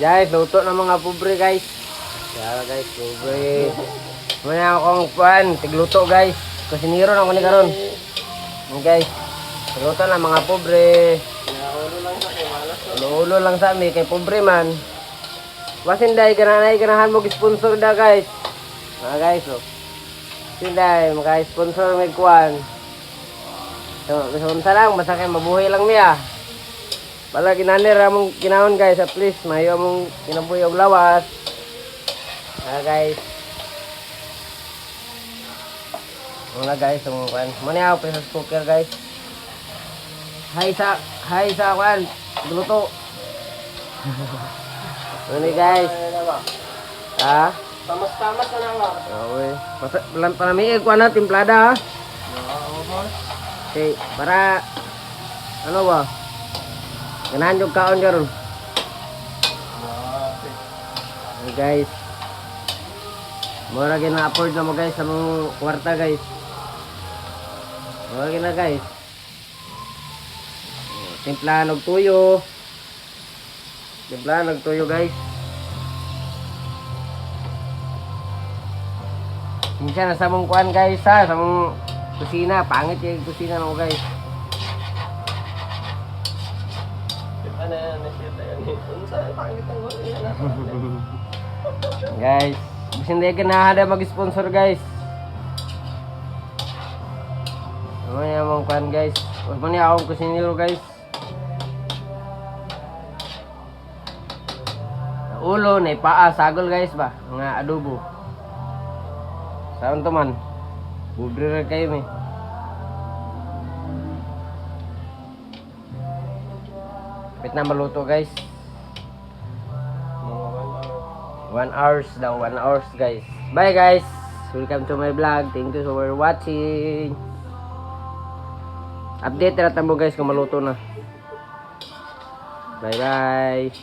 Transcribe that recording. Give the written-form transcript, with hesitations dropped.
Guys, luto ng mga pobre guys. Kaya guys, pobre. Muna akong pan, tigluto guys. Kusiniro na ako ni karon. Guys, luto ng mga pobre. Ulo lang sa amin, kay pobre man. Wasinday, ganahan mo sponsor da guys. Mga guys, oh. Sinday, maka-sponsor may kuwan. So, unsa lang, basta kay mabuhay lang niya. Bala ginanir among kinahon guys, at least mayo among kinabuhi og lawas. Guys. Muna guys, ang kuwan. Muna ako pressure cooker guys. Hi sa kuwan. Luto. Muna guys. Ha? Tamas-tamas na lang ah. Okay. Panamiig kuwan na timplada ha. Okay, para ano ba? Ganahan yung kaon karon. Okay guys. Mura gina-afford na mo guys sa mong kwarta guys. Mura gina guys. Timplahan og tuyo. Timplahan og tuyo guys. Minsan sa mong kuan guys ha, sa mong kusina, pangit yung kusina mo guys. Ano yan, nasita yan. Unsa, pangit ang wala yan. Guys, bisin hindi ka mag-sponsor guys. Ano yung mong kuan guys. Huwag mo niya akong kusinero guys. Ulo, na paa, sagol guys ba? Nga adobo. Saan to man? Bubre kayo eh. Pit na maluto guys. 1 hours daw, 1 hours guys. Bye guys. Welcome to my vlog. Thank you for watching. Update na mo guys kung maluto na. Bye bye.